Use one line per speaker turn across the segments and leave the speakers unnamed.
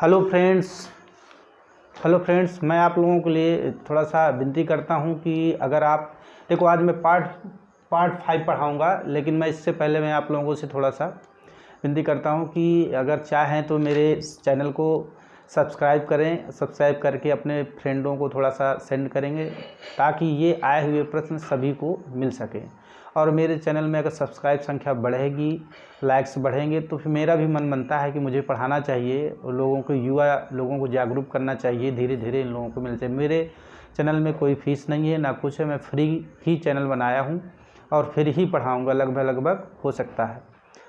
Hello friends, मैं आप लोगों के लिए थोड़ा सा विनती करता हूं कि अगर आप देखो, आज मैं पार्ट 5 पढ़ाऊंगा, लेकिन मैं इससे पहले मैं आप लोगों से थोड़ा सा विनती करता हूं कि अगर चाहें तो मेरे चैनल को सब्सक्राइब करें। सब्सक्राइब करके अपने फ्रेंडों को थोड़ा सा सेंड करेंगे ताकि ये आए हुए प्रश्न सभी को मिल सके। और मेरे चैनल में अगर सब्सक्राइब संख्या बढ़ेगी, लाइक्स बढ़ेंगे, तो फिर मेरा भी मन बनता है कि मुझे पढ़ाना चाहिए और लोगों को, युवा लोगों को जागरूक करना चाहिए। धीरे धीरे इन लोगों को मिल चाहिए। मेरे चैनल में कोई फीस नहीं है, ना कुछ है। मैं फ्री ही चैनल बनाया हूँ और फ्री ही पढ़ाऊँगा। लगभग हो सकता है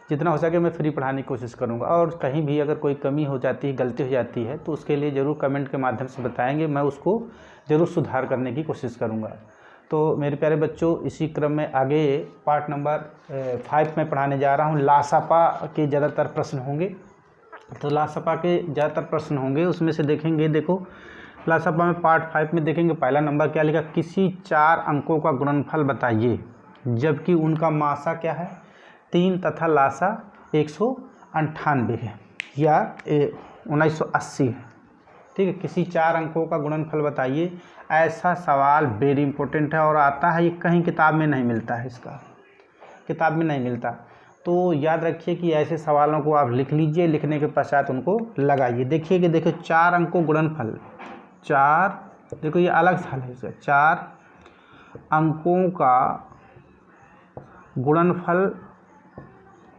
जितना हो सके मैं फ्री पढ़ाने की कोशिश करूँगा। और कहीं भी अगर कोई कमी हो जाती है, गलती हो जाती है, तो उसके लिए ज़रूर कमेंट के माध्यम से बताएंगे। मैं उसको ज़रूर सुधार करने की कोशिश करूँगा। तो मेरे प्यारे बच्चों, इसी क्रम में आगे पार्ट नंबर 5 में पढ़ाने जा रहा हूँ। लासपा के ज़्यादातर प्रश्न होंगे। तो लासपा के ज़्यादातर प्रश्न होंगे, उसमें से देखेंगे। देखो, लासपा में पार्ट 5 में देखेंगे। पहला नंबर क्या लिखा, किसी 4 अंकों का गुणनफल बताइए जबकि उनका मासा क्या है 3 तथा लासा 198 है या 1980 है। ठीक है, किसी 4 अंकों का गुणनफल बताइए। ऐसा सवाल वेरी इंपॉर्टेंट है और आता है, ये कहीं किताब में नहीं मिलता है। इसका किताब में नहीं मिलता, तो याद रखिए कि ऐसे सवालों को आप लिख लीजिए। लिखने के पश्चात उनको लगाइए। देखिए कि देखो 4 अंकों गुणनफल, 4, देखो ये अलग सवाल है इसका। 4 अंकों का गुणनफल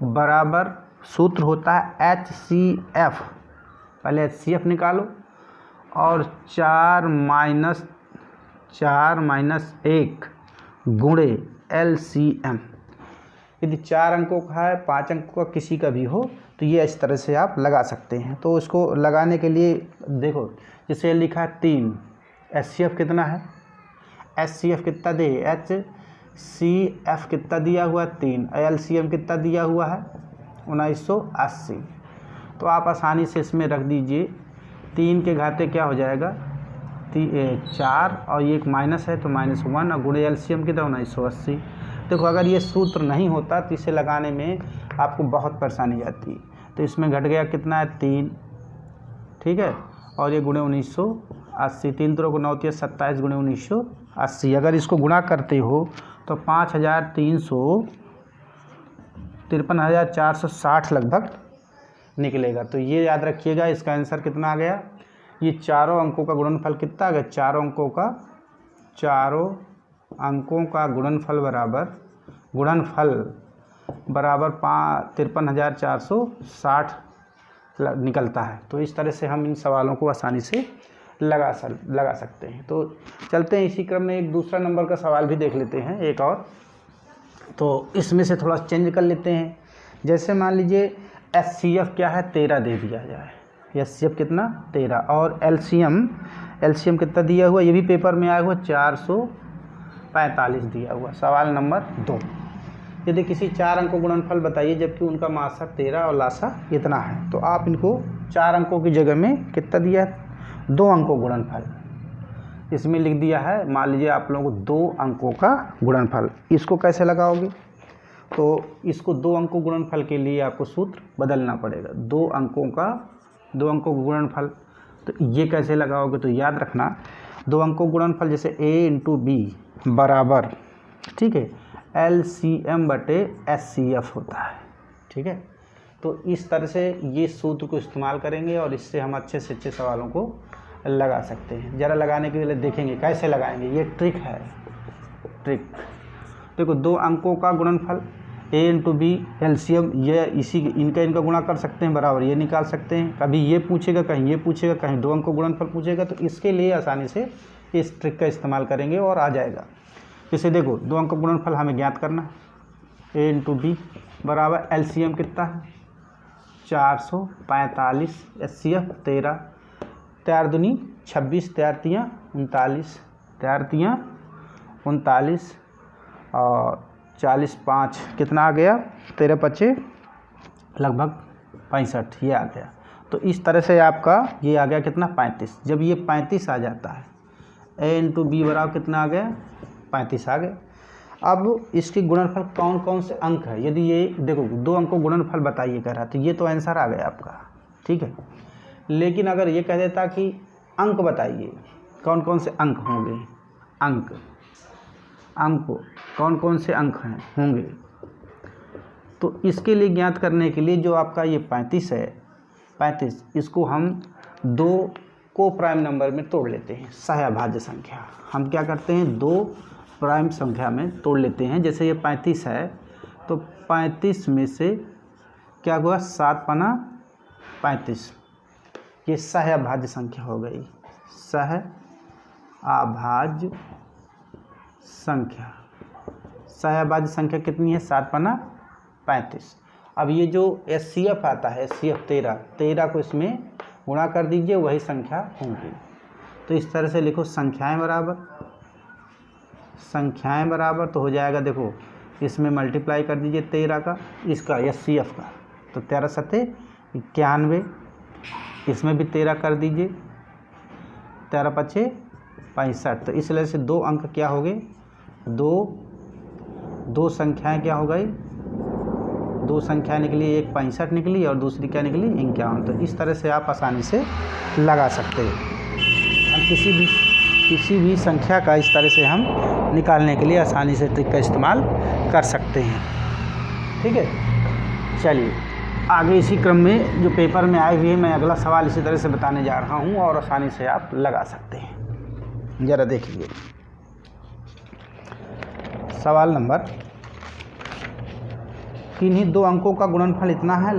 बराबर सूत्र होता है HCF। पहले HCF निकालो और 4 माइनस 1 गुणे LCM। यदि 4 अंकों का है, 5 अंकों का, किसी का भी हो, तो ये इस तरह से आप लगा सकते हैं। तो इसको लगाने के लिए देखो, जैसे लिखा है 3, HCF कितना है, HCF कितना दे, HCF कितना दिया हुआ है 3, LCM कितना दिया हुआ है 1980। तो आप आसानी से इसमें रख दीजिए। 3 के घाते क्या हो जाएगा 4 और ये एक माइनस है तो -1 और गुणे LCM कितना 1980। देखो, अगर ये सूत्र नहीं होता तो इसे लगाने में आपको बहुत परेशानी आती है। तो इसमें घट गया कितना है 3, ठीक है, और ये गुणे 1980। 3 3 को 9 27 गुणे 1980। अगर इसको गुणा करते हो तो 53,460 लगभग निकलेगा। तो ये याद रखिएगा, इसका आंसर कितना आ गया। ये चारों अंकों का गुणनफल कितना आ गया, चारों अंकों का गुणनफल बराबर 53,460 निकलता है। तो इस तरह से हम इन सवालों को आसानी से लगा सकते हैं। तो चलते हैं, इसी क्रम में एक दूसरा नंबर का सवाल भी देख लेते हैं, एक और। तो इसमें से थोड़ा चेंज कर लेते हैं। जैसे मान लीजिए HCF क्या है 13 दे दिया जाए। HCF कितना 13 और LCM कितना दिया हुआ, ये भी पेपर में आया हुआ 445 दिया हुआ। सवाल नंबर 2, यदि किसी 4 अंकों गुणनफल बताइए जबकि उनका मासा 13 और लासा इतना है। तो आप इनको 4 अंकों की जगह में कितना दिया है 2 अंकों गुणनफल इसमें लिख दिया है। मान लीजिए आप लोगों को 2 अंकों का गुणनफल, इसको कैसे लगाओगे, तो इसको 2 अंकों गुणनफल के लिए आपको सूत्र बदलना पड़ेगा। 2 अंकों का गुणनफल, तो ये कैसे लगाओगे, तो याद रखना 2 अंकों गुणनफल जैसे A × B बराबर, ठीक है, LCM बटे HCF होता है। ठीक है, तो इस तरह से ये सूत्र को इस्तेमाल करेंगे और इससे हम अच्छे से अच्छे सवालों को लगा सकते हैं। ज़रा लगाने के लिए देखेंगे कैसे लगाएंगे। ये ट्रिक है। देखो, 2 अंकों का गुणनफल A × B LCM, ये इनका गुणा कर सकते हैं, बराबर ये निकाल सकते हैं। कभी ये पूछेगा, कहीं ये पूछेगा, कहीं 2 अंकों गुणनफल पूछेगा, तो इसके लिए आसानी से इस ट्रिक का इस्तेमाल करेंगे और आ जाएगा। जैसे देखो, 2 अंकों गुणनफल हमें ज्ञात करना, A × B बराबर LCM कितना है 445, HCF 13, 4 दूनी 26, 4 तियाँ 39, 4 तियाँ 39 और 40 5 कितना आ गया 13 25 लगभग 65, ये आ गया। तो इस तरह से आपका ये आ गया कितना 35। जब ये 35 आ जाता है, A × B बराबर कितना आ गया 35 आ गया। अब इसके गुणनफल कौन कौन से अंक है, यदि ये देखो 2 अंकों गुणनफल बताइए कह रहा, तो ये तो आंसर आ गया आपका। ठीक है, लेकिन अगर ये कह देता कि अंक बताइए, कौन कौन से अंक होंगे, अंक कौन कौन से अंक हैं होंगे, तो इसके लिए ज्ञात करने के लिए जो आपका ये 35 है, 35 इसको हम 2 को प्राइम नंबर में तोड़ लेते हैं, सहअभाज्य संख्या। हम क्या करते हैं, 2 प्राइम संख्या में तोड़ लेते हैं। जैसे ये 35 है तो 35 में से क्या हुआ, 7 पना 35, ये सहअभाज्य संख्या हो गई, सहअभाज्य संख्या। सहअभाज्य संख्या कितनी है, 7 पना 35। अब ये जो HCF आता है, HCF 13 को इसमें गुणा कर दीजिए, वही संख्या होंगी। तो इस तरह से लिखो, संख्याएं बराबर तो हो जाएगा, देखो इसमें मल्टीप्लाई कर दीजिए 13 का, इसका HCF का, तो 13 सत्ते 91, इसमें भी 13 कर दीजिए, 13 पचे 65। तो इस तरह से 2 अंक क्या हो गए, दो संख्याएं क्या हो गई, 2 संख्या निकली, एक 65 निकली और दूसरी क्या निकली, 51। तो इस तरह से आप आसानी से लगा सकते हैं। हम किसी भी संख्या का इस तरह से हम निकालने के लिए आसानी से ट्रिक का इस्तेमाल कर सकते हैं। ठीक है, चलिए आगे इसी क्रम में जो पेपर में आए हुए हैं, मैं अगला सवाल इसी तरह से बताने जा रहा हूँ और आसानी से आप लगा सकते हैं। ज़रा देखिए, सवाल नंबर, किन्हीं 2 अंकों का गुणनफल इतना है,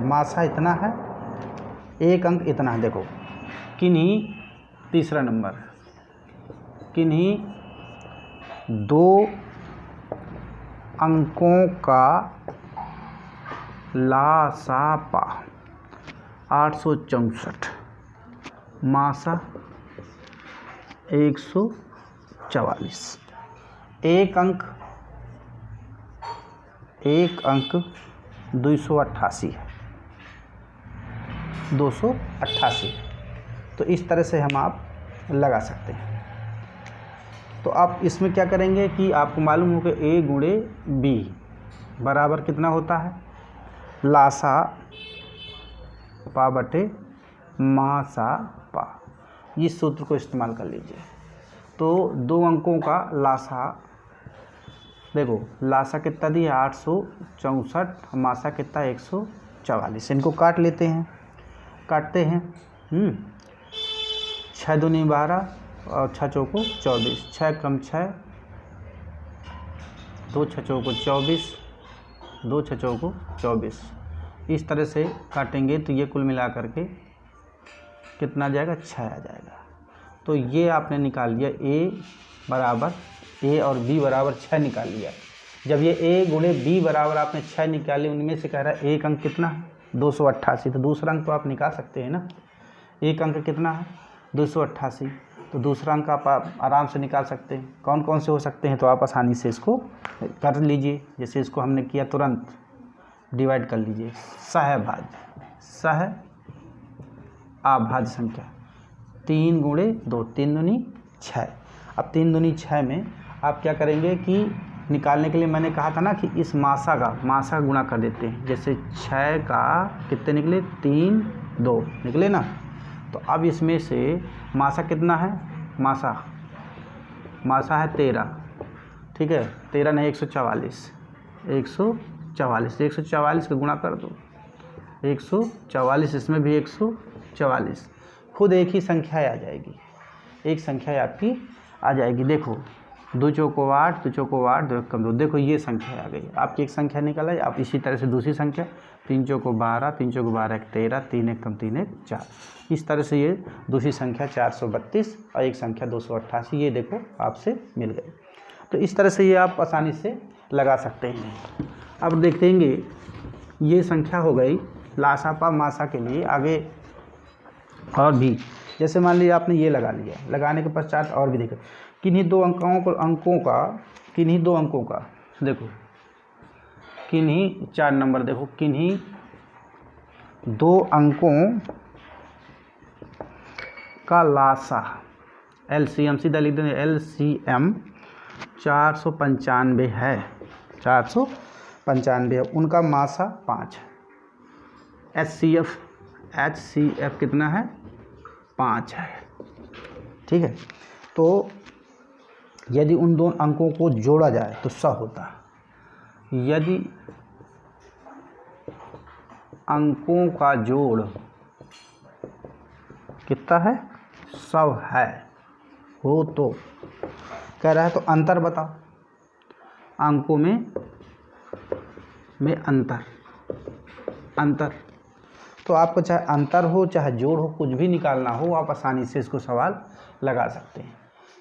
मासा इतना है, एक अंक इतना है। देखो किन्हीं, तीसरा नंबर, किन्हीं 2 अंकों का लासापा 864, मासा 144, एक अंक 288 है, 288। तो इस तरह से हम आप लगा सकते हैं। तो आप इसमें क्या करेंगे कि आपको मालूम हो कि A गुणे B बराबर कितना होता है, लासा पा बटे मासा पा, इस सूत्र को इस्तेमाल कर लीजिए। तो 2 अंकों का लासा, देखो लासा कितना दिया 864, मासा कितना 144। इनको काट लेते हैं, काटते हैं। 6 दूनी 12 और 6 चौको 24, 6 कम 6, 2 6 चौको 24, 2 6 चौको 24। इस तरह से काटेंगे तो ये कुल मिला करके कितना जाएगा, 6 आ जाएगा। तो ये आपने निकाल लिया, A और B बराबर 6 निकाल लिया। जब ये A गुणे B बराबर आपने 6 निकाले, उनमें से कह रहा है एक अंक कितना है, 288। तो दूसरा अंक तो आप निकाल सकते हैं ना, एक अंक कितना है 288, तो दूसरा अंक आप आराम से निकाल सकते हैं। कौन कौन से हो सकते हैं, तो आप आसानी से इसको कर लीजिए। जैसे इसको हमने किया, तुरंत डिवाइड कर लीजिए, सहअभाज्य संख्या 3 गुणे 2, 3 दूनी 6। अब 3 दूनी 6 में आप क्या करेंगे कि निकालने के लिए मैंने कहा था ना कि इस मासा का गुणा कर देते हैं। जैसे 6 का कितने निकले, 3 2 निकले ना। तो अब इसमें से मासा कितना है, मासा है 13, ठीक है, 13 नहीं 144, 144 का गुणा कर दो, 144, इसमें भी 144, खुद एक ही संख्या आ जाएगी, एक संख्या आपकी आ जाएगी। देखो 2 चौको 8, 2 चौको 8, 2 कम 2, देखो ये संख्या आ गई आपकी, एक संख्या निकल आई। आप इसी तरह से दूसरी संख्या 3 चौको 12, 3 चौको 12 13, 3 1 कम 3 1 4, इस तरह से ये दूसरी संख्या 432 और एक संख्या 288, ये देखो आपसे मिल गई। तो इस तरह से ये आप आसानी से लगा सकते हैं। अब देखेंगे ये संख्या हो गई लासापा मासा के लिए। आगे और भी, जैसे मान लीजिए आपने ये लगा लिया, लगाने के पश्चात और भी देखो किन्हीं 2 अंकों का देखो, किन्हीं 4 नंबर देखो, किन्हीं 2 अंकों का लासा, LCM सीधा लिख देंगे, LCM 495 है, 495 है, उनका मासा 5, HCF HCF कितना है 5 है। ठीक है, तो यदि उन दोनों अंकों को जोड़ा जाए तो 100 होता है। यदि अंकों का जोड़ कितना है 100 है हो तो कह रहा है तो अंतर बताओ, अंकों में अंतर तो आपको चाहे अंतर हो चाहे जोड़ हो कुछ भी निकालना हो आप आसानी से इसको सवाल लगा सकते हैं।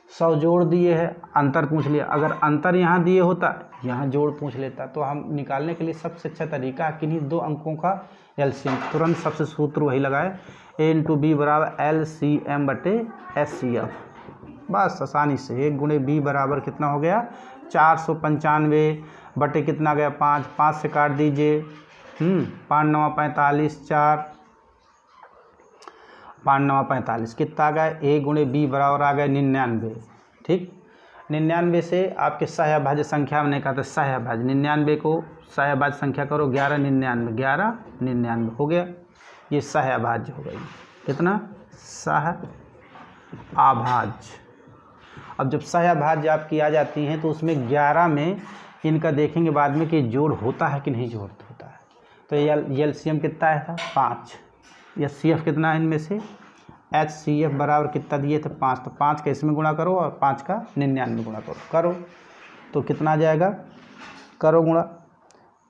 100 जोड़ दिए है, अंतर पूछ लिया, अगर अंतर यहाँ दिए होता यहाँ जोड़ पूछ लेता तो हम निकालने के लिए सबसे अच्छा तरीका किन्हीं दो अंकों का एलसीएम, तुरंत सबसे सूत्र वही लगाए A × B बराबर LCM बटे HCF, बस आसानी से 1 × B बराबर कितना हो गया 495 बटे कितना गया 5 से काट दीजिए 5 9 45 4 5 9 45 कितना आ गया A × B बराबर आ गया 99। ठीक, 99 से आपके सहअभाज्य संख्या में नहीं कहते सहअभाज्य, 99 को सहअभाज्य संख्या करो 11 99 हो गया, ये सहअभाज्य हो गई। कितना सहअभाज्य। अब जब सहअभाज्य आपकी आ जाती हैं तो उसमें 11 में इनका देखेंगे बाद में कि जोड़ होता है कि नहीं जोड़ होता है। तो ये एलसीएम कितना आया था 5, HCF कितना है इनमें से HCF बराबर कितना दिए थे 5, तो 5 का इसमें गुणा करो और 5 का 99 गुणा करो तो कितना आ जाएगा, करो गुणा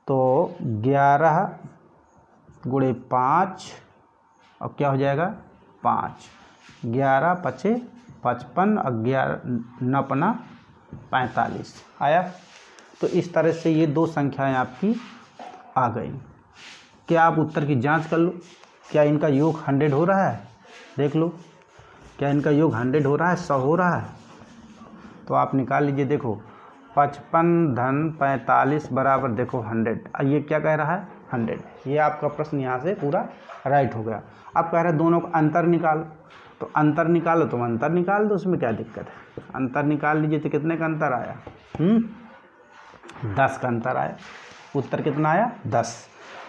तो 11 × 5 और क्या हो जाएगा 5, 11 × 5 = 55 और 11 9 × 45 आया। तो इस तरह से ये दो संख्याएं आपकी आ गई। क्या आप उत्तर की जांच कर लो, क्या इनका योग 100 हो रहा है, देख लो क्या इनका योग 100 हो रहा है 100 हो रहा है, तो आप निकाल लीजिए। देखो 55 - 45 बराबर देखो 100, ये क्या कह रहा है 100, ये आपका प्रश्न यहाँ से पूरा राइट हो गया। आप कह रहे हैं दोनों का अंतर निकालो, तो अंतर निकालो तो अंतर निकाल दो, उसमें क्या दिक्कत है, अंतर निकाल लीजिए। तो कितने का अंतर आया 10 का अंतर आया, उत्तर कितना आया 10।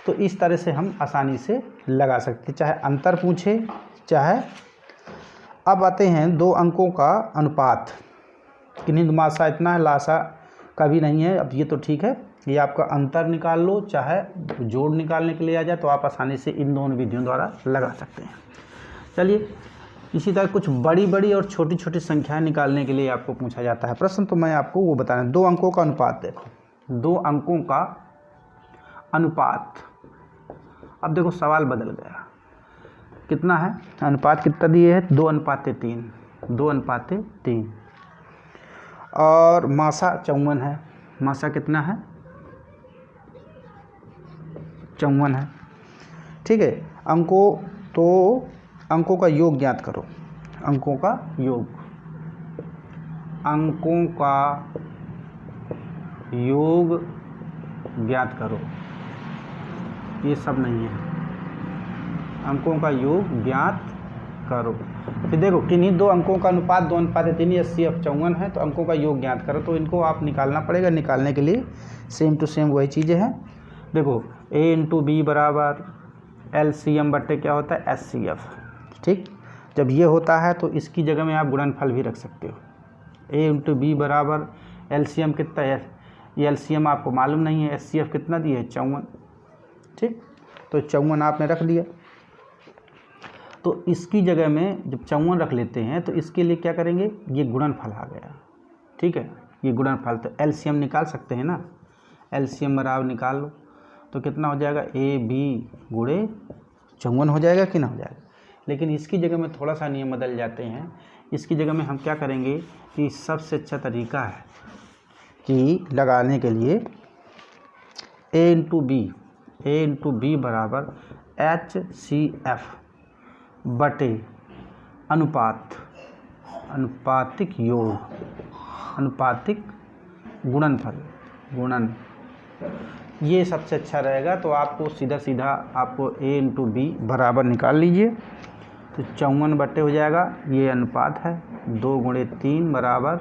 तो इस तरह से हम आसानी से लगा सकते, चाहे अंतर पूछे चाहे। अब आते हैं दो अंकों का अनुपात, किन्हीं मासा इतना है लासा कभी नहीं है। अब ये तो ठीक है, ये आपका अंतर निकाल लो चाहे जोड़ निकालने के लिए आ जाए तो आप आसानी से इन दोनों विधियों द्वारा लगा सकते हैं। चलिए, इसी तरह कुछ बड़ी बड़ी और छोटी छोटी संख्याएं निकालने के लिए आपको पूछा जाता है प्रश्न, तो मैं आपको वो बताना। दो अंकों का अनुपात देखो, दो अंकों का अनुपात। अब देखो सवाल बदल गया, कितना है अनुपात कितना दिए है 2:3, 2:3 और मासा 54 है, मासा कितना है 54 है। ठीक है, अंकों का योग ज्ञात करो, अंकों का योग, अंकों का योग ज्ञात करो, ये सब नहीं है, अंकों का योग ज्ञात करो। फिर देखो किन्हीं दो अंकों का अनुपात 2:3 HCF 54 है, तो अंकों का योग ज्ञात करो, तो इनको आप निकालना पड़ेगा। निकालने के लिए सेम टू सेम वही चीज़ें हैं। देखो A × B बराबर LCM बट्टे क्या होता है HCF। ठीक, जब ये होता है तो इसकी जगह में आप गुणनफल भी रख सकते हो। A × B बराबर LCM कितना है, ये LCM आपको मालूम नहीं है, HCF कितना दिया है 54। ठीक, तो 54 आपने रख दिया, तो इसकी जगह में जब 54 रख लेते हैं तो इसके लिए क्या करेंगे, ये गुणनफल आ गया। ठीक है, ये गुणनफल, तो LCM निकाल सकते हैं ना, LCM बराबर निकाल लो तो कितना हो जाएगा AB × 54 हो जाएगा कि ना हो जाएगा। लेकिन इसकी जगह में थोड़ा सा नियम बदल जाते हैं, इसकी जगह में हम क्या करेंगे कि सबसे अच्छा तरीका है कि लगाने के लिए A × B बराबर HCF बटे अनुपात, अनुपातिक योग, अनुपातिक गुणन, ये सबसे अच्छा रहेगा। तो आपको सीधा सीधा आपको A × B बराबर निकाल लीजिए, तो 54 बटे हो जाएगा, ये अनुपात है 2 × 3 बराबर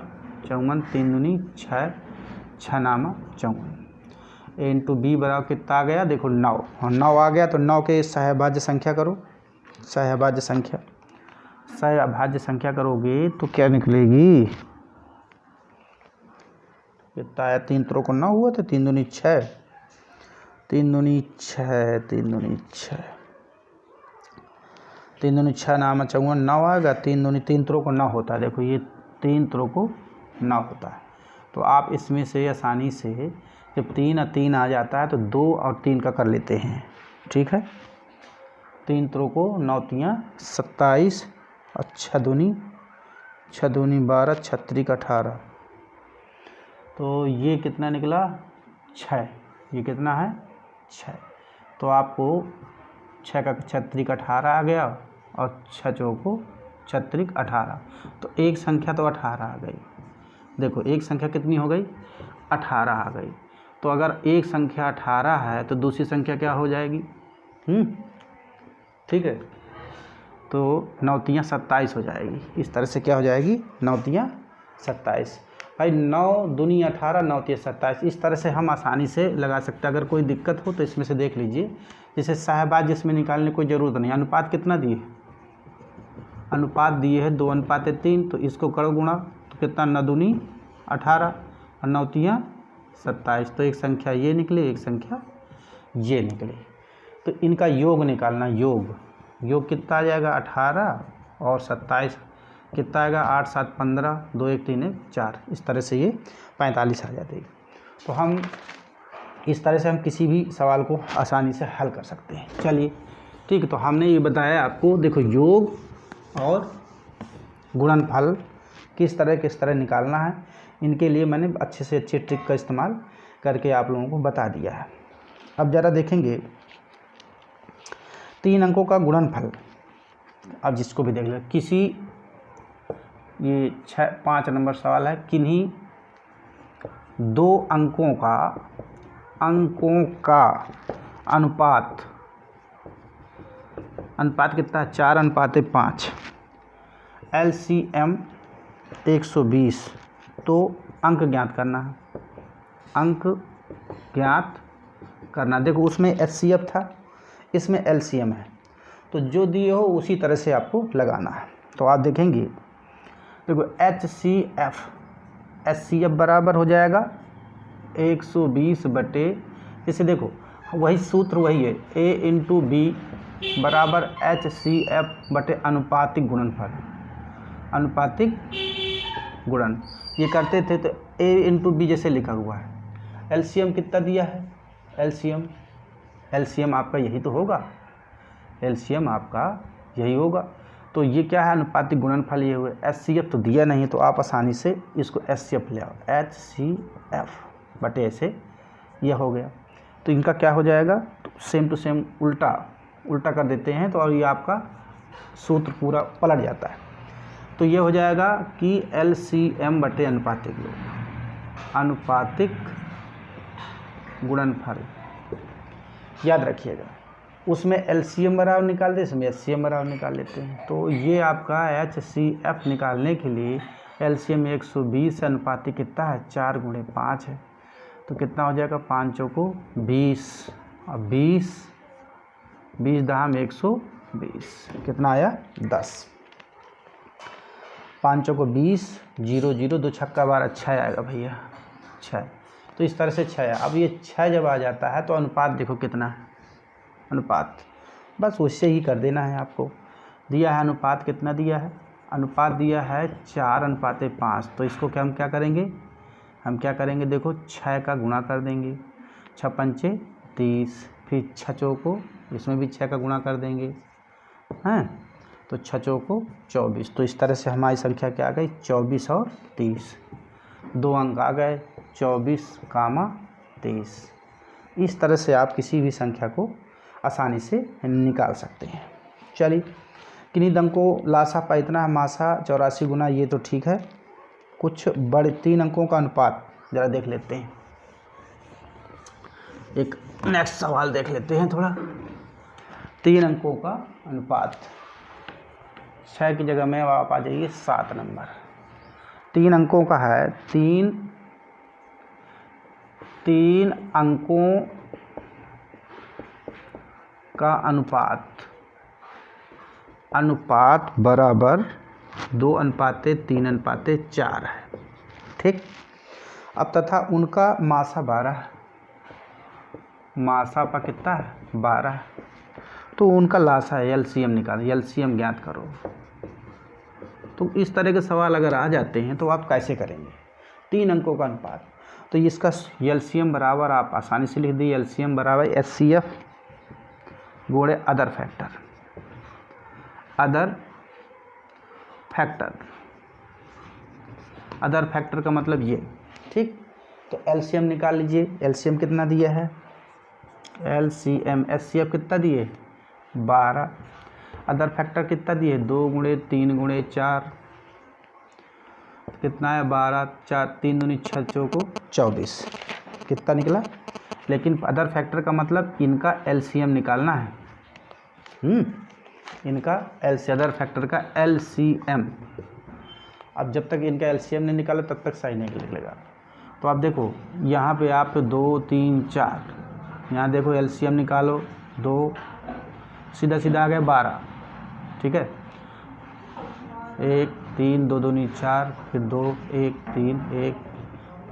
54, 3 दूनी 6, 6 नामा 54। A × B बराबर कितना आ गया, देखो 9, और 9 आ गया तो 9 के सहअभाज्य संख्या करो, सहअभाज्य संख्या, सहअभाज्य संख्या करोगे तो क्या निकलेगी, कितना आया, 3 त्रों को 9 हुआ था, 3 दूनी 6, 3 दूनी 6, 3 दूनी 6, 3 दूनी 6 नाम 9 आएगा, 3 दूनी 3 त्रों को 9 होता है। देखो ये 3 त्रों को 9 होता है। तो आप इसमें से आसानी से जब 3 और 3 आ जाता है तो 2 और 3 का कर लेते हैं, ठीक है। 3 त्रों को 9 तियाँ 27 और 6 दूनी 12, 6 त्रिक 18, तो ये कितना निकला 6, ये कितना है 6। तो आपको 6 का 6 त्रिक 18 आ गया और 6 चौको 6 त्रिक 18, तो एक संख्या तो 18 आ गई। देखो एक संख्या कितनी हो गई, 18 आ गई। तो अगर एक संख्या 18 है तो दूसरी संख्या क्या हो जाएगी, ठीक है, तो 9 तियाँ 27 हो जाएगी। इस तरह से क्या हो जाएगी, 9 तियाँ 27। भाई 9 दूनी 18, 9 तियाँ 27, इस तरह से हम आसानी से लगा सकते हैं। अगर कोई दिक्कत हो तो इसमें से देख लीजिए। जैसे सहअभाज्य जिसमें निकालने की कोई ज़रूरत नहीं। अनुपात कितना दिए, अनुपात दिए है 2:3, तो इसको करो गुणा, तो कितना 9 दूनी 18 और 9 तियाँ 27, तो एक संख्या ये निकले, एक संख्या ये निकले। तो इनका योग निकालना, योग कितना आ जाएगा, 18 और 27 कितना आएगा, 8 7 15, 2 1 3 1 4, इस तरह से ये 45 आ जाती है। तो हम इस तरह से हम किसी भी सवाल को आसानी से हल कर सकते हैं। चलिए ठीक है, तो हमने ये बताया आपको, देखो योग और गुणनफल किस तरह निकालना है। इनके लिए मैंने अच्छे से अच्छे ट्रिक का इस्तेमाल करके आप लोगों को बता दिया है। अब ज़रा देखेंगे 3 अंकों का गुणनफल। अब जिसको भी देख ले, किसी ये 5 नंबर सवाल है, किन्हीं 2 अंकों का अनुपात कितना है, 4:5, LCM 120, तो अंक ज्ञात करना है, अंक ज्ञात करना। देखो उसमें HCF था, इसमें LCM है, तो जो दिए हो उसी तरह से आपको लगाना है। तो आप देखेंगे, देखो HCF बराबर हो जाएगा 120 बटे, जैसे देखो वही सूत्र वही है, A/B बराबर HCF बटे अनुपातिक गुणनफल, अनुपातिक गुणन ये करते थे। तो A/B जैसे लिखा हुआ है, LCM कितना दिया है, LCM आपका यही तो होगा, LCM आपका यही होगा। तो ये क्या है, अनुपातिक गुणनफल ये हुए। HCF तो दिया नहीं, तो आप आसानी से इसको HCF ले आओ, HCF बटे ऐसे ये हो गया। तो इनका क्या हो जाएगा, तो सेम टू सेम उल्टा कर देते हैं, तो और ये आपका सूत्र पूरा पलट जाता है। तो ये हो जाएगा कि LCM बटे अनुपातिक गुणनफल, याद रखिएगा। उसमें LCM बराबर निकाल दे, इसमें HCM बराबर निकाल लेते हैं। तो ये आपका HCF निकालने के लिए LCM 120 अनुपातिक कितना है, 4 × 5 है, तो कितना हो जाएगा, 5 चौको 20 और 20 दाम 120, कितना आया 10, 5 चौको 20, 0 0 2 छक्का 12, 6 आएगा भैया, 6। तो इस तरह से 6 है। अब ये 6 जब आ जाता है तो अनुपात देखो कितना है, अनुपात बस उससे ही कर देना है। आपको दिया है अनुपात, कितना दिया है, अनुपात दिया है 4:5, तो इसको हम क्या करेंगे, देखो 6 का गुणा कर देंगे, 6 पंचे 30, फिर 6 चौको इसमें भी 6 का गुणा कर देंगे, हैं, तो 6 चौको 24। तो इस तरह से हमारी संख्या क्या आ गई, 24 और 30, 2 अंक आ गए, 24, 30। इस तरह से आप किसी भी संख्या को आसानी से निकाल सकते हैं। चलिए, किन्हीं अंकों लासा पा इतना है, मासा 84 गुना, ये तो ठीक है। कुछ बड़े 3 अंकों का अनुपात ज़रा देख लेते हैं। एक नेक्स्ट सवाल देख लेते हैं थोड़ा। 3 अंकों का अनुपात, 6 की जगह में आप आ जाइए 7 नंबर। 3 अंकों का है, 3 अंकों का अनुपात अनुपात बराबर 2:3:4 है। ठीक। अब तथा उनका मासा 12 है, मासा पर कितना है 12, तो उनका लासा है, एलसीएम निकालो, एलसीएम ज्ञात करो। तो इस तरह के सवाल अगर आ जाते हैं तो आप कैसे करेंगे? 3 अंकों का अनुपात, तो इसका एलसीएम बराबर आप आसानी से लिख दिए, एलसीएम बराबर एचसीएफ गुणे other factor, other factor, other factor का मतलब ये। ठीक। तो एलसीएम निकाल लीजिए, एलसीएम कितना दिया है, एलसीएम एचसीएफ कितना दिए 12, अदर फैक्टर कितना दिए 2 गुणे 3 गुणे 4, कितना है 12, 4 3 दूनी 6 चौको 24, कितना निकला। लेकिन अदर फैक्टर का मतलब इनका एलसीएम निकालना है, इनका अदर फैक्टर का एलसीएम। अब जब तक इनका एलसीएम नहीं निकाला तब तक सही नहीं निकलेगा। तो आप देखो यहाँ पे आप 2 3 4, यहाँ देखो एलसीएम निकालो 2, सीधा सीधा आ गया 12। ठीक है, 1 3 2 दूनी 4, फिर 2 1 3 1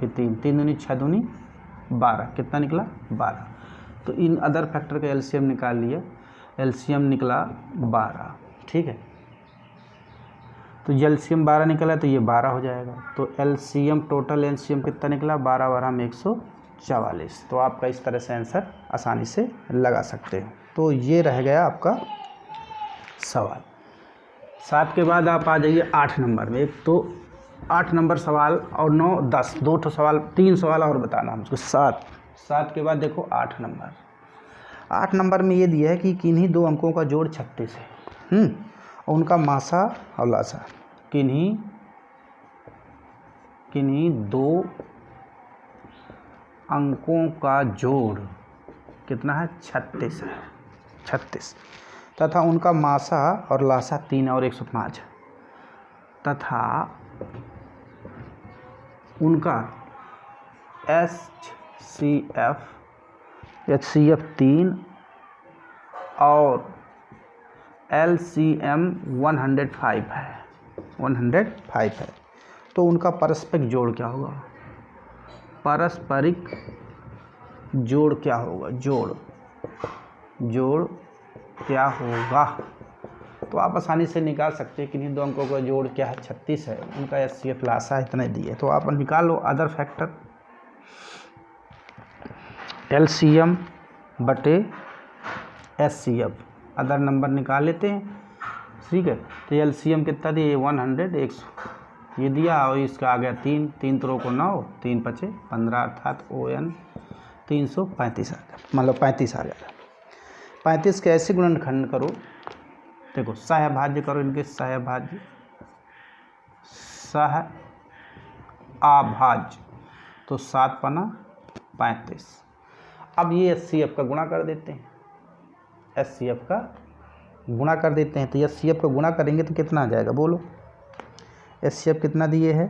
फिर 3 3 दूनी 6 दूनी 12, कितना निकला 12। तो इन अदर फैक्टर का एलसीएम निकाल लिया, एलसीएम निकला 12। ठीक है, तो एलसीएम 12 निकला तो ये 12 हो जाएगा। तो एलसीएम टोटल एलसीएम कितना निकला 12 12 में 144। तो आपका इस तरह से आंसर आसानी से लगा सकते हो। तो ये रह गया आपका सवाल। 7 के बाद आप आ जाइए 8 नंबर में। एक तो 8 नंबर सवाल और 9 10 2 ठो सवाल, 3 सवाल और बताना हमको। 7 के बाद देखो 8 नंबर। 8 नंबर में ये दिया है कि किन्हीं 2 अंकों का जोड़ 36 है, और उनका मासा और लासा। किन्हीं 2 अंकों का जोड़ कितना है 36 है, 36, तथा उनका मासा और लासा 3 और 105, तथा उनका एचसीएफ 3 और एलसीएम 105 है, 105 है। तो उनका पारस्परिक जोड़ क्या होगा, पारस्परिक जोड़ क्या होगा, जोड़ क्या होगा। तो आप आसानी से निकाल सकते हैं कि इन 2 अंकों का जोड़ क्या है 36 है, उनका एचसीएफ लासा इतना दिए। तो आप निकाल लो अदर फैक्टर, एलसीएम बटे एचसीएफ, अदर नंबर निकाल लेते हैं। ठीक है, तो एलसीएम कितना दिए 100 100 ये दिया, और इसका आ गया 3 3 त्रों को 9 3 5 15, अर्थात ON 335 आ गया, मतलब 35 आ गया। 35 के ऐसे गुणनखंड करो, देखो सहभाज्य करो, इनके सहभाज्य आभाज्य, तो 7 पना 35। अब ये एचसीएफ का गुणा कर देते हैं, एचसीएफ का गुणा कर देते हैं। तो एचसीएफ का गुणा करेंगे तो कितना आ जाएगा बोलो, एचसीएफ कितना दिए है,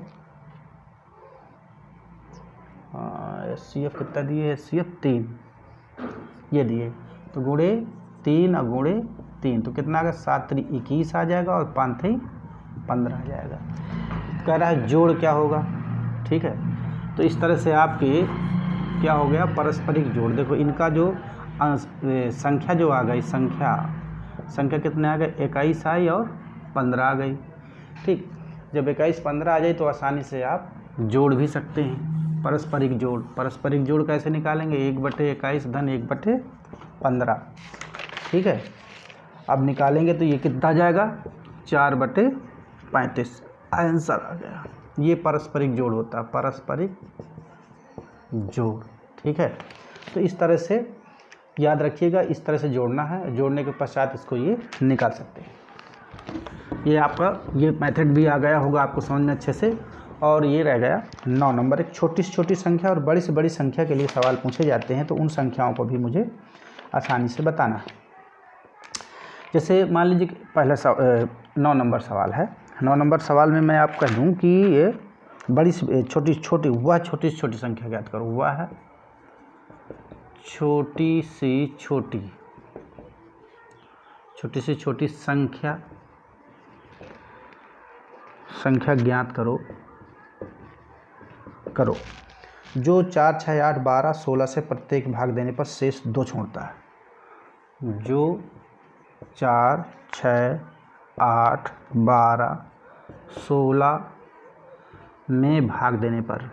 एचसीएफ कितना दिए है, एचसीएफ 3 ये दिए, तो गुणे 3 और गुणे 3 तो कितना आ गया 7 3 21 आ जाएगा, और 5 3 15 आ जाएगा। कह रहा है जोड़ क्या होगा। ठीक है, तो इस तरह से आपके क्या हो गया पारस्परिक जोड़। देखो इनका जो संख्या जो आ गई, संख्या कितने आ गए 21 आई और 15 आ गई। ठीक, जब 21 15 आ जाए तो आसानी से आप जोड़ भी सकते हैं पारस्परिक जोड़। पारस्परिक जोड़ कैसे निकालेंगे, 1/21 धन 1/15। ठीक है, अब निकालेंगे तो ये कितना जाएगा 4/35, आंसर आ गया। ये पारस्परिक जोड़ होता है, पारस्परिक जोड़। ठीक है, तो इस तरह से याद रखिएगा, इस तरह से जोड़ना है, जोड़ने के पश्चात इसको ये निकाल सकते हैं। ये आपका ये मेथड भी आ गया होगा आपको समझ में अच्छे से। और ये रह गया 9 नंबर। एक छोटी से छोटी संख्या और बड़ी से बड़ी संख्या के लिए सवाल पूछे जाते हैं, तो उन संख्याओं को भी मुझे आसानी से बताना है। जैसे मान लीजिए कि पहला 9 नंबर सवाल है। 9 नंबर सवाल में मैं आपको कह दूँ कि ये बड़ी से छोटी छोटी संख्या ज्ञात करो। वह है छोटी से छोटी संख्या संख्या ज्ञात करो जो 4, 6, 8, 12, 16 से प्रत्येक भाग देने पर शेष 2 छोड़ता है। जो 4, 6, 8, 12, 16 में भाग देने पर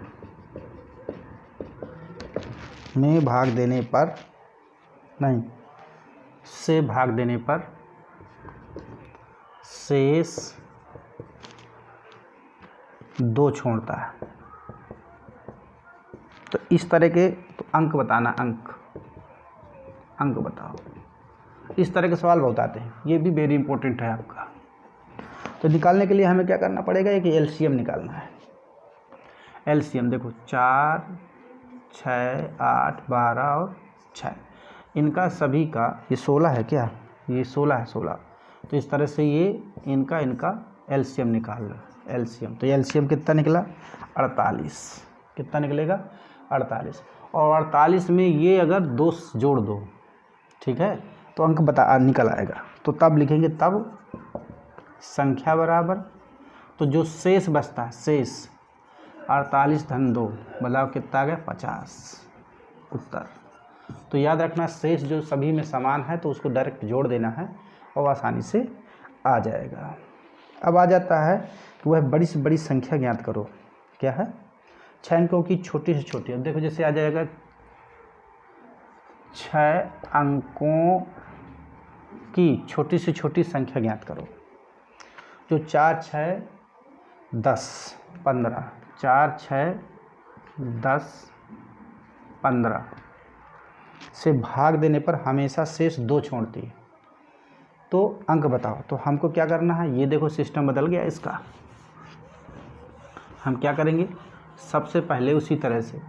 नहीं, से भाग देने पर शेष 2 छोड़ता है। तो इस तरह के तो अंक बताना, अंक बताओ। इस तरह के सवाल बहुत आते हैं, ये भी वेरी इंपॉर्टेंट है आपका। तो निकालने के लिए हमें क्या करना पड़ेगा कि एलसीएम निकालना है। एलसीएम देखो 4, 6, 8, 12 और 6, इनका सभी का ये 16 है क्या, ये 16 है 16। तो इस तरह से ये इनका एलसीएम निकाल लो। एलसीएम तो एलसीएम कितना निकला 48, कितना निकलेगा 48। और 48 में ये अगर 2 जोड़ दो, ठीक है, तो अंक निकल आएगा। तो तब लिखेंगे तब संख्या बराबर, तो जो शेष बचता है शेष 48 धन 2 बदलाव कितना आ गया 50 उत्तर। तो याद रखना शेष जो सभी में समान है तो उसको डायरेक्ट जोड़ देना है और आसानी से आ जाएगा। अब आ जाता है कि वह बड़ी से बड़ी संख्या ज्ञात करो। क्या है 6 अंकों की छोटी से छोटी। अब देखो जैसे आ जाएगा 6 अंकों की छोटी से छोटी संख्या ज्ञात करो जो 4, 6, 10, 15, 4, 6, 10, 15 से भाग देने पर हमेशा शेष 2 छोड़ती है। तो अंक बताओ। तो हमको क्या करना है, ये देखो सिस्टम बदल गया इसका। हम क्या करेंगे, सबसे पहले उसी तरह से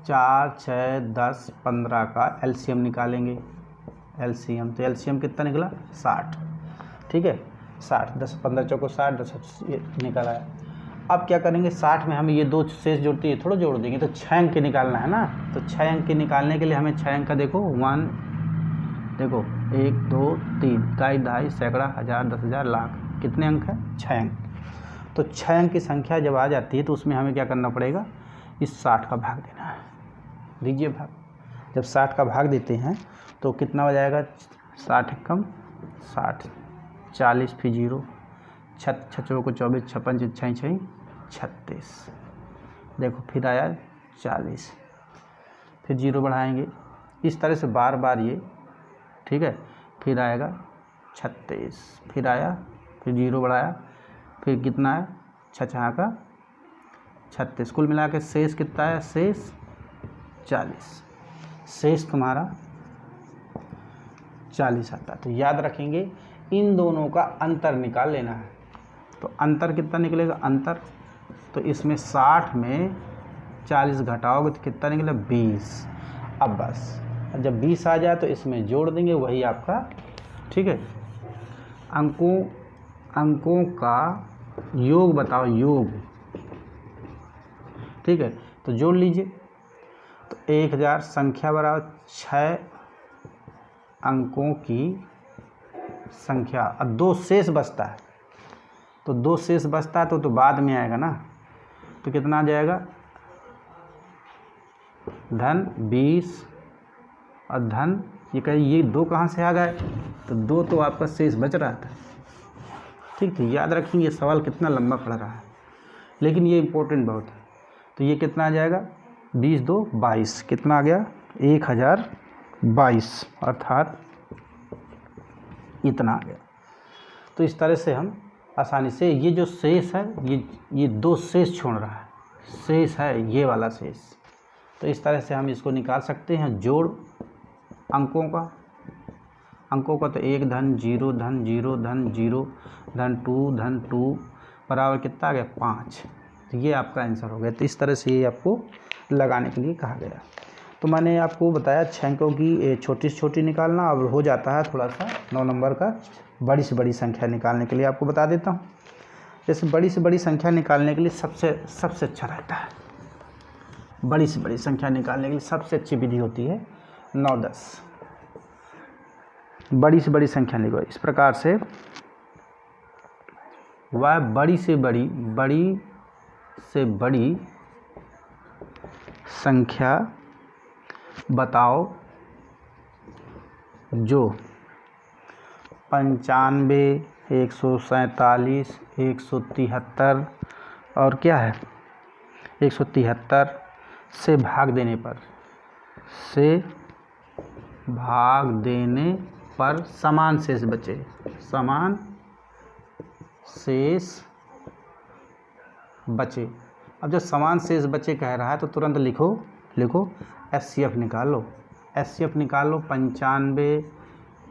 4, 6, 10, 15 का एलसीएम निकालेंगे। एलसीएम तो एलसीएम कितना निकला 60, ठीक है 60, 10, 15 चौको 60, 10 निकल आया। अब क्या करेंगे 60 में हम ये 2 शेष जोड़ती है थोड़ा जोड़ देंगे, तो 6 अंक के निकालना है ना। तो 6 अंक के निकालने के लिए हमें 6 अंक का देखो 1, देखो 1, 2, 3, इकाई, दहाई, सैकड़ा, हज़ार, 10,000, लाख, कितने अंक है 6 अंक। तो 6 अंक की संख्या जब आ जाती है तो उसमें हमें क्या करना पड़ेगा, इस 60 का भाग देना है। दीजिए भाग। जब 60 का भाग देते हैं तो कितना हो जाएगा 60 कम 60, 40 फिर 0, 6 को 24, 56, 6, 36, देखो फिर आया 40, फिर 0 बढ़ाएंगे। इस तरह से बार बार ये, ठीक है, फिर आएगा 36, फिर आया, फिर 0 बढ़ाया, फिर कितना है 6 का 36, कुल मिला के शेष कितना है, शेष 40, शेष तुम्हारा 40 आता है। तो याद रखेंगे इन दोनों का अंतर निकाल लेना है। तो अंतर कितना निकलेगा, अंतर तो इसमें 60 में 40 घटाओगे तो कितना निकला 20। अब बस जब 20 आ जाए तो इसमें जोड़ देंगे, वही आपका, ठीक है। अंकों का योग बताओ, योग, ठीक है। तो जोड़ लीजिए। तो 1000 संख्या बराबर 6 अंकों की संख्या। अब 2 शेष बचता है, तो 2 शेष बचता है तो बाद में आएगा ना। तो कितना आ जाएगा धन 20 और धन ये 2 कहाँ से आ गए, तो 2 तो आपका शेष बच रहा था, ठीक है। याद रखेंगे ये सवाल कितना लंबा पड़ रहा है, लेकिन ये इम्पोर्टेंट बहुत है। तो ये कितना आ जाएगा 20, 2, 22, कितना आ गया 1022, अर्थात इतना आ गया। तो इस तरह से हम आसानी से ये जो शेष है, ये 2 शेष छोड़ रहा है, शेष है ये वाला शेष। तो इस तरह से हम इसको निकाल सकते हैं। जोड़ अंकों का तो 1 धन 0 धन 0 धन 0 धन 2 धन 2 बराबर कितना आ गया 5। तो ये आपका आंसर हो गया। तो इस तरह से ये आपको लगाने के लिए कहा गया। तो मैंने आपको बताया 6 अंकों की छोटी से छोटी निकालना। अब हो जाता है थोड़ा सा 9 नंबर का बड़ी से बड़ी संख्या निकालने के लिए आपको बता देता हूँ। जैसे बड़ी से बड़ी संख्या निकालने के लिए सबसे अच्छा रहता है, बड़ी से बड़ी संख्या निकालने के लिए सबसे अच्छी विधि होती है 9, 10। बड़ी से बड़ी संख्या निकालो इस प्रकार से वह बड़ी से बड़ी संख्या बताओ जो 95, 147, 173 और क्या है 173 से भाग देने पर समान शेष बचे। अब जब समान शेष बचे कह रहा है तो तुरंत लिखो HCF निकालो 95,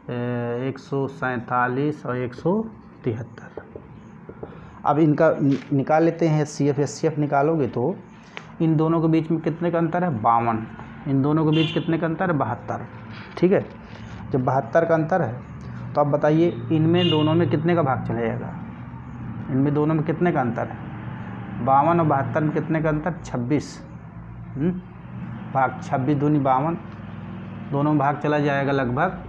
147 और 173। अब इनका निकाल लेते हैं HCF निकालोगे तो इन दोनों के बीच में कितने का अंतर है 52, इन दोनों के बीच कितने का अंतर है 72। ठीक है, जब 72 का अंतर है तो अब बताइए इनमें दोनों में कितने का भाग चला जाएगा, इनमें दोनों में कितने का अंतर है 52 और 72 में कितने का अंतर 26, भाग 26 दूनी 52, दोनों में भाग चला जाएगा लगभग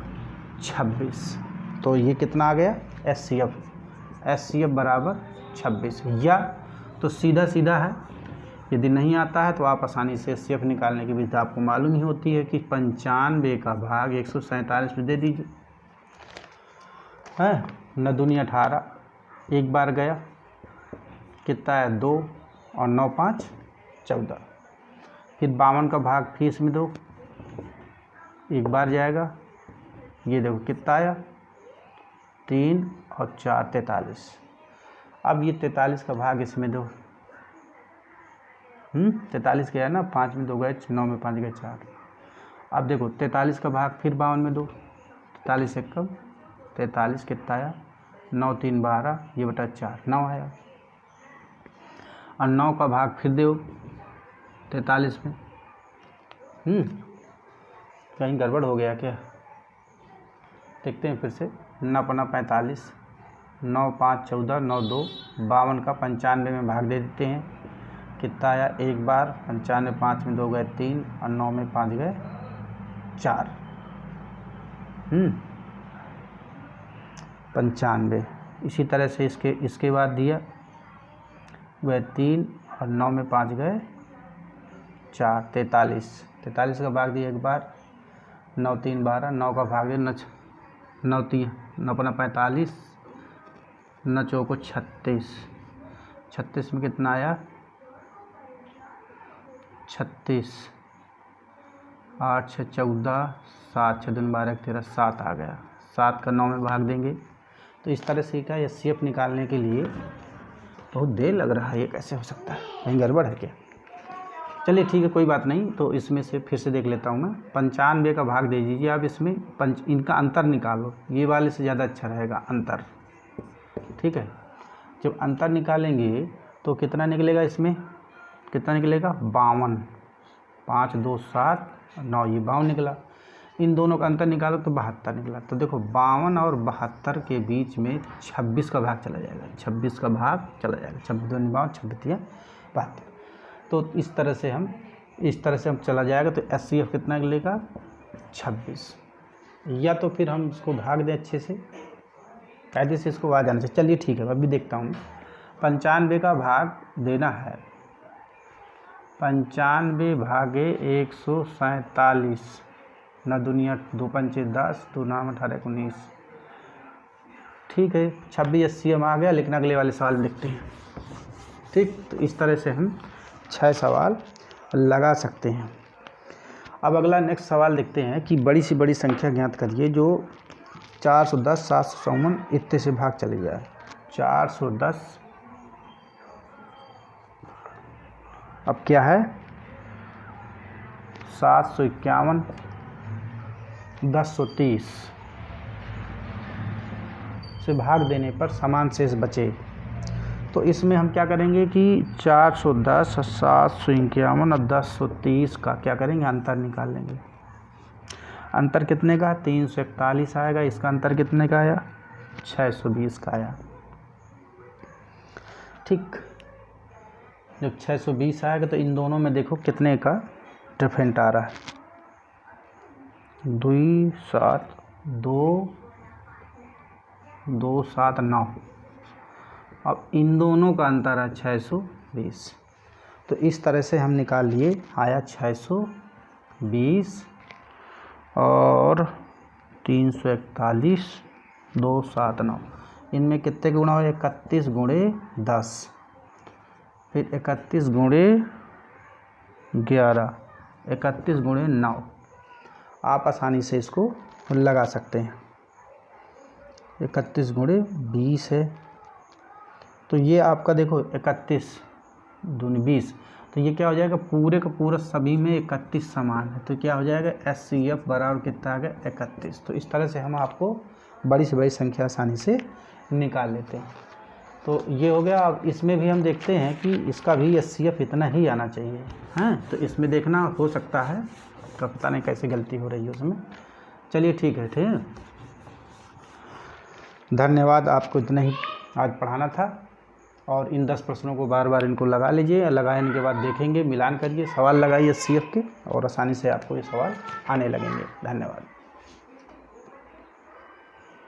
26। तो ये कितना आ गया HCF बराबर 26। या तो सीधा है, यदि नहीं आता है तो आप आसानी से HCF निकालने की विधि आपको मालूम ही होती है कि 95 का भाग 147 में दे दीजिए है 9 दूनी 18, एक बार गया कितना है 2 और 9 5 14, फिर 52 का भाग फिर इसमें दो, एक बार जाएगा, ये देखो कितना आया 3 और 4 43। अब ये 43 का भाग इसमें दो, 43 गया ना, 5 में 2 गए 9 में 5 गए 4। अब देखो 43 का भाग फिर 52 में दो, 43 एक कम 43 कितना आया 9 3 12, ये बटा 4 9 आया। और 9 का भाग फिर दो 43 में, कहीं गड़बड़ हो गया क्या, देखते हैं फिर से 9 पना 45, 9 5 14, 9 2 52 का 95 में भाग दे देते हैं, कितना आया एक बार 95, 5 में 2 गए 3 और 9 में 5 गए 4, 95। इसी तरह से इसके बाद दिया वह 3 और 9 में 5 गए 4 43 का भाग दिया एक बार 9 3 12, 9 का भाग दिया 9 3 9 पना 45, 9 चौको 36 में कितना आया 36, 8 6 14, 7 6 दूनी 12 13 7 आ गया, 7 का 9 में भाग देंगे। तो इस तरह से क्या HCF निकालने के लिए बहुत देर लग रहा है, ये कैसे हो सकता है, कहीं गड़बड़ है क्या। चलिए ठीक है कोई बात नहीं, तो इसमें से फिर से देख लेता हूँ मैं। 95 का भाग दे दीजिए आप, इसमें इनका अंतर निकालो, ये वाले से ज़्यादा अच्छा रहेगा अंतर। ठीक है, जब अंतर निकालेंगे तो कितना निकलेगा, इसमें कितना निकलेगा 52, 5 2 7 9, ये 52 निकला। इन दोनों का अंतर निकालो तो 72 निकला। तो देखो 52 और 72 के बीच में 26 का भाग चला जाएगा, 26 का भाग चला जाएगा, 26 दूनी 52, 26 72। तो इस तरह से हम चला जाएगा तो HCF कितना निकलेगा 26। या तो फिर हम इसको भाग दें अच्छे से, कायदे से इसको आ जाना चाहिए। चलिए ठीक है, अभी देखता हूँ। 95 का भाग देना है, 95 भागे 147, 9 दूनी 2 पंचे 10, 2 9 18 19। ठीक है 26 HCF आ गया, लेकिन अगले वाले सवाल देखते हैं। ठीक, तो इस तरह से हम 6 सवाल लगा सकते हैं। अब अगला नेक्स्ट सवाल देखते हैं कि बड़ी से बड़ी संख्या ज्ञात करिए जो 410, 754 इतने से भाग चले जाए। 410 अब क्या है 751, 1030 से भाग देने पर समान शेष बचे। तो इसमें हम क्या करेंगे कि 410, 751 और 1030 का क्या करेंगे, अंतर निकाल लेंगे। अंतर कितने का 341 आएगा, इसका अंतर कितने का आया 620 का आया। ठीक, जब 620 आएगा तो इन दोनों में देखो कितने का डिफरेंट आ रहा है, 2 7 2 2 7 9, अब इन दोनों का अंतर है 620। तो इस तरह से हम निकाल लिए, आया 620 और 341, 279। इनमें कितने गुणा हो, 31 गुणे 10, फिर 31 गुणे 11, 31 गुणे 9। आप आसानी से इसको लगा सकते हैं। 31 गुणे 20 है, तो ये आपका देखो 31 दूनी 20, तो ये क्या हो जाएगा, पूरे का पूरा सभी में 31 समान है, तो क्या हो जाएगा HCF बराबर कितना आ गया 31। तो इस तरह से हम आपको बड़ी से बड़ी संख्या आसानी से निकाल लेते हैं। तो ये हो गया। अब इसमें भी हम देखते हैं कि इसका भी HCF इतना ही आना चाहिए, हैं। तो इसमें देखना हो सकता है, तो पता नहीं कैसे गलती हो रही है उसमें। चलिए ठीक है, ठीक, धन्यवाद। आपको इतना ही आज पढ़ाना था, और इन 10 प्रश्नों को बार बार इनको लगा लीजिए। लगाने के बाद देखेंगे, मिलान करिए, सवाल लगाइए HCF के, और आसानी से आपको ये सवाल आने लगेंगे। धन्यवाद।